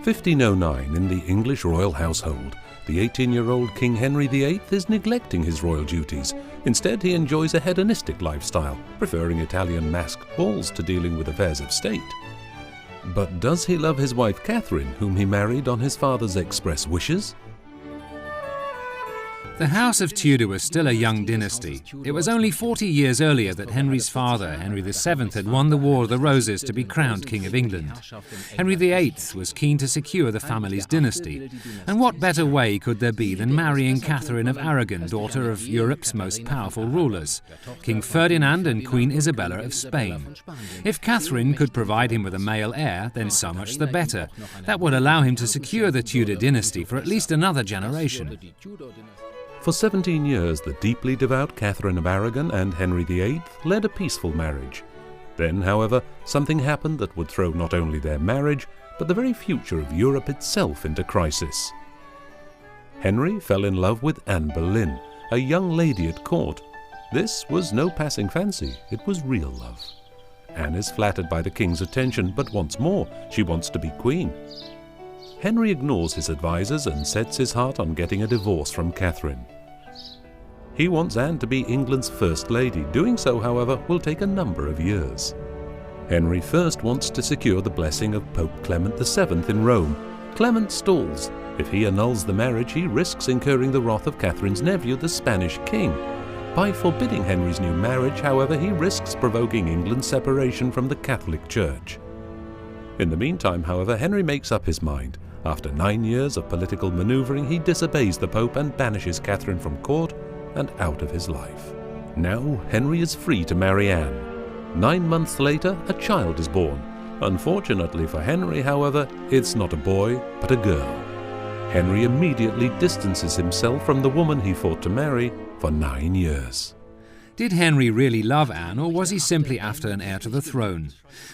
1509 in the English royal household. The 18-year-old King Henry VIII is neglecting his royal duties. Instead, he enjoys a hedonistic lifestyle, preferring Italian masked balls to dealing with affairs of state. But does he love his wife Catherine, whom he married on his father's express wishes? The House of Tudor was still a young dynasty. It was only 40 years earlier that Henry's father, Henry VII, had won the War of the Roses to be crowned King of England. Henry VIII was keen to secure the family's dynasty, and what better way could there be than marrying Catherine of Aragon, daughter of Europe's most powerful rulers, King Ferdinand and Queen Isabella of Spain. If Catherine could provide him with a male heir, then so much the better. That would allow him to secure the Tudor dynasty for at least another generation. For 17 years, the deeply devout Catherine of Aragon and Henry VIII led a peaceful marriage. Then, however, something happened that would throw not only their marriage, but the very future of Europe itself into crisis. Henry fell in love with Anne Boleyn, a young lady at court. This was no passing fancy, it was real love. Anne is flattered by the king's attention, but wants more. She wants to be queen. Henry ignores his advisors and sets his heart on getting a divorce from Catherine. He wants Anne to be England's first lady. Doing so, however, will take a number of years. Henry first wants to secure the blessing of Pope Clement VII in Rome. Clement stalls. If he annuls the marriage, he risks incurring the wrath of Catherine's nephew, the Spanish king. By forbidding Henry's new marriage, however, he risks provoking England's separation from the Catholic Church. In the meantime, however, Henry makes up his mind. After 9 years of political maneuvering, he disobeys the Pope and banishes Catherine from court and out of his life. Now, Henry is free to marry Anne. 9 months later, a child is born. Unfortunately for Henry, however, it's not a boy, but a girl. Henry immediately distances himself from the woman he fought to marry for 9 years. Did Henry really love Anne, or was he simply after an heir to the throne?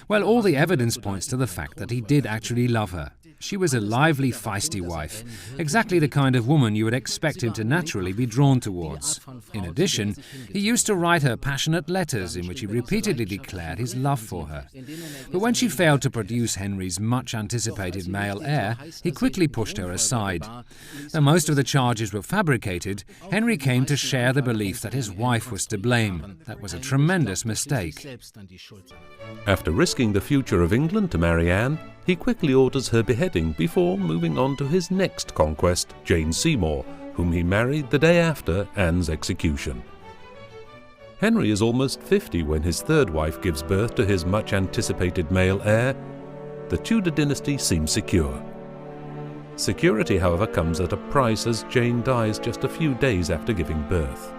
Well, all the evidence points to the fact that he did actually love her. She was a lively, feisty wife, exactly the kind of woman you would expect him to naturally be drawn towards. In addition, he used to write her passionate letters in which he repeatedly declared his love for her. But when she failed to produce Henry's much-anticipated male heir, he quickly pushed her aside. Though most of the charges were fabricated, Henry came to share the belief that his wife was to blame. That was a tremendous mistake. After risking the future of England to marry Anne, he quickly orders her beheading before moving on to his next conquest, Jane Seymour, whom he married the day after Anne's execution. Henry is almost 50 when his third wife gives birth to his much-anticipated male heir. The Tudor dynasty seems secure. Security, however, comes at a price as Jane dies just a few days after giving birth.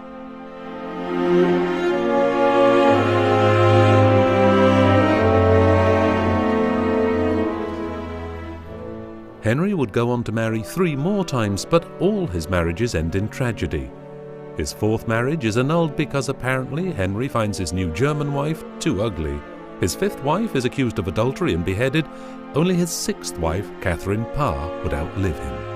Henry would go on to marry 3 more times, but all his marriages end in tragedy. His 4th marriage is annulled because apparently Henry finds his new German wife too ugly. His 5th wife is accused of adultery and beheaded. Only his 6th wife, Catherine Parr, would outlive him.